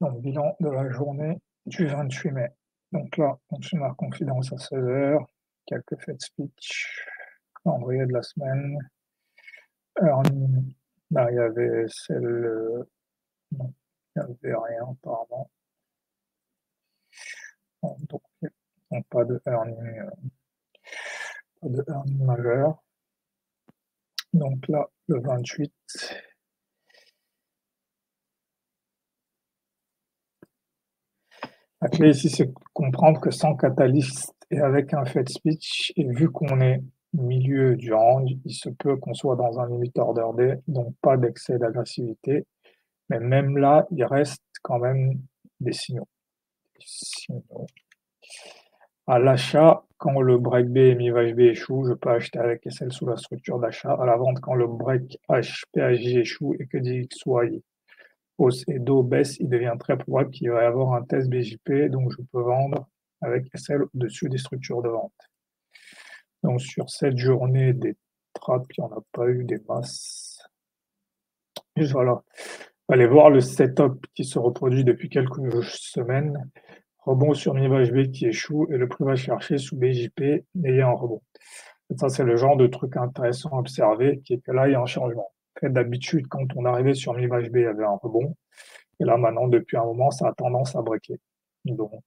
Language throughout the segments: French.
Donc bilan de la journée du 28 mai. Donc là, consumer confidence à 16 h, quelques faits speech, calendrier de la semaine, earning, là il y avait celle, non, il n'y avait rien apparemment. Bon, donc pas de earning majeur. Donc là, le 28, la clé ici, c'est de comprendre que sans catalyst et avec un fait speech, et vu qu'on est au milieu du range, il se peut qu'on soit dans un limit order day, donc pas d'excès d'agressivité. Mais même là, il reste quand même des signaux. À l'achat, quand le break B et mi-vache B échoue, je peux acheter avec SL sous la structure d'achat. À la vente, quand le break H, PHJ échoue et que DXY hausse et Do baisse, il devient très probable qu'il va y avoir un test BJP, donc je peux vendre avec SL au-dessus des structures de vente. Donc sur cette journée des trappes, il n'y en a pas eu des masses. Juste voilà. Allez voir le setup qui se reproduit depuis quelques semaines. Rebond sur mi-vache B qui échoue et le prix va chercher sous BJP ayant un rebond. Et ça, c'est le genre de truc intéressant à observer, qui est que là, il y a un changement. En fait, d'habitude, quand on arrivait sur mi-vache B, il y avait un rebond. Et là, maintenant, depuis un moment, ça a tendance à breaker. Donc,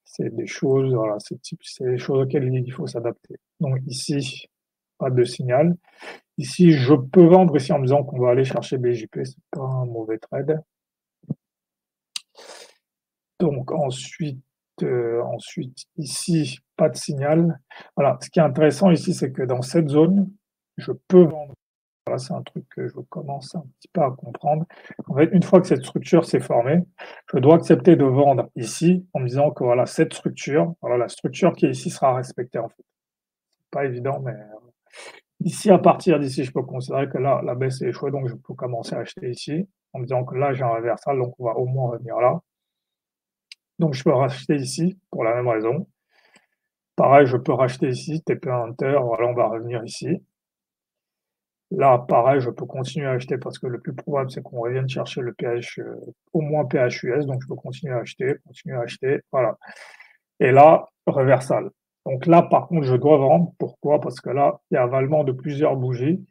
c'est des choses, voilà, c'est des choses auxquelles il faut s'adapter. Donc ici, pas de signal. Ici, je peux vendre ici en me disant qu'on va aller chercher BJP, c'est pas un mauvais trade. Donc ensuite, ici, pas de signal. Voilà, ce qui est intéressant ici, c'est que dans cette zone, je peux vendre. Voilà, c'est un truc que je commence un petit peu à comprendre. En fait, une fois que cette structure s'est formée, je dois accepter de vendre ici en me disant que voilà, cette structure, voilà, la structure qui est ici sera respectée en fait. Pas évident, mais ici, à partir d'ici, je peux considérer que là, la baisse est échouée, donc je peux commencer à acheter ici en me disant que là, j'ai un reversal, donc on va au moins revenir là. Donc je peux racheter ici pour la même raison. Pareil, je peux racheter ici, TP Hunter, voilà, on va revenir ici. Là, pareil, je peux continuer à acheter parce que le plus probable, c'est qu'on revienne chercher le PH, au moins PHUS, donc je peux continuer à acheter, voilà. Et là, reversal. Donc là, par contre, je dois vendre. Pourquoi? Parce que là, il y a avalement de plusieurs bougies.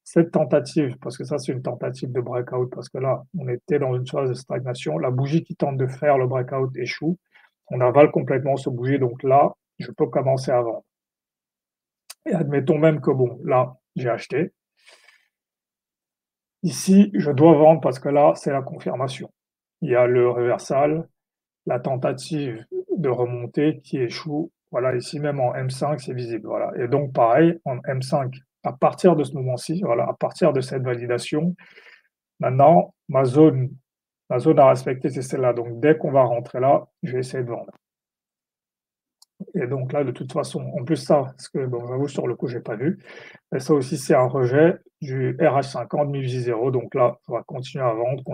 Cette tentative, parce que ça, c'est une tentative de breakout, parce que là, on était dans une phase de stagnation. La bougie qui tente de faire le breakout échoue. On avale complètement ce bougie, donc là, je peux commencer à vendre. Et admettons même que bon, là, j'ai acheté. Ici, je dois vendre parce que là, c'est la confirmation. Il y a le reversal, la tentative de remontée qui échoue. Voilà, ici même en M5, c'est visible. Voilà. Et donc, pareil, en M5, à partir de ce moment-ci, voilà, à partir de cette validation, maintenant, ma zone à respecter, c'est celle-là. Donc, dès qu'on va rentrer là, je vais essayer de vendre. Et donc là, de toute façon, en plus ça, parce que bon, j'avoue, sur le coup, j'ai pas vu. Et ça aussi, c'est un rejet du RH50 MIFJ0. Donc là, on va continuer à vendre,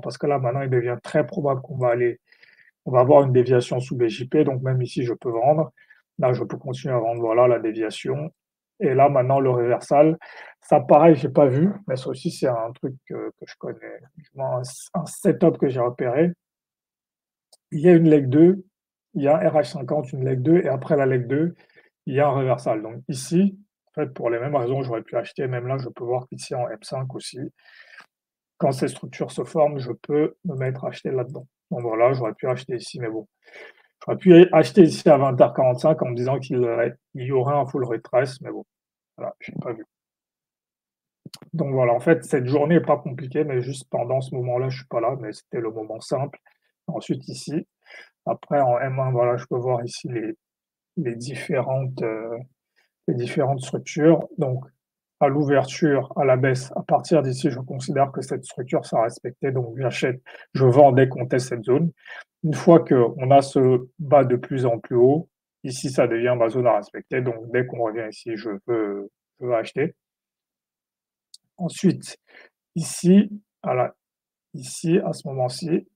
parce que là, maintenant, il devient très probable qu'on va avoir une déviation sous BJP. Donc même ici, je peux vendre. Là, je peux continuer à vendre. Voilà la déviation. Et là, maintenant, le reversal. Ça, pareil, j'ai pas vu, mais ça aussi, c'est un truc que je connais. Un setup que j'ai repéré. Il y a une leg 2, il y a un RH50, une leg 2, et après la leg 2, il y a un reversal. Donc ici, en fait, pour les mêmes raisons, j'aurais pu acheter. Même là, je peux voir qu'ici en M5 aussi, quand ces structures se forment, je peux me mettre à acheter là-dedans. Donc voilà, j'aurais pu acheter ici, mais bon. J'aurais pu acheter ici à 20h45 en me disant qu'il y aurait un full retrace, mais bon, voilà, je n'ai pas vu. Donc voilà, en fait, cette journée n'est pas compliquée, mais juste pendant ce moment-là, je ne suis pas là, mais c'était le moment simple. Ensuite, ici, après en M1, voilà, je peux voir ici les différentes structures. Donc, à l'ouverture, à la baisse, à partir d'ici, je considère que cette structure sera respectée, donc j'achète, je vends dès qu'on teste cette zone. Une fois qu'on a ce bas de plus en plus haut, ici, ça devient ma zone à respecter, donc dès qu'on revient ici, je veux acheter. Ensuite, ici, ici, à ce moment-ci,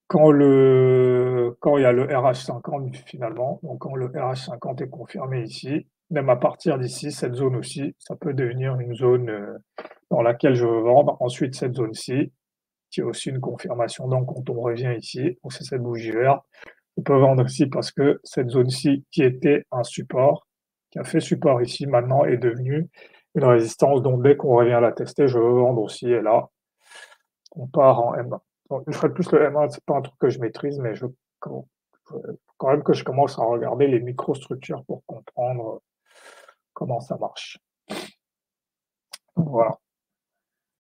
quand il y a le RH50 finalement, donc quand le RH50 est confirmé ici, même à partir d'ici, cette zone aussi, ça peut devenir une zone dans laquelle je veux vendre. Ensuite, cette zone-ci, qui est aussi une confirmation. Donc quand on revient ici, donc c'est cette bougie verte, on peut vendre ici parce que cette zone-ci qui était un support, qui a fait support ici, maintenant est devenue une résistance. Donc dès qu'on revient la tester, je veux vendre aussi et là, on part en M1. Donc une fois de plus, le M1, c'est pas un truc que je maîtrise, mais faut quand même que je commence à regarder les microstructures pour comprendre comment ça marche. Donc voilà.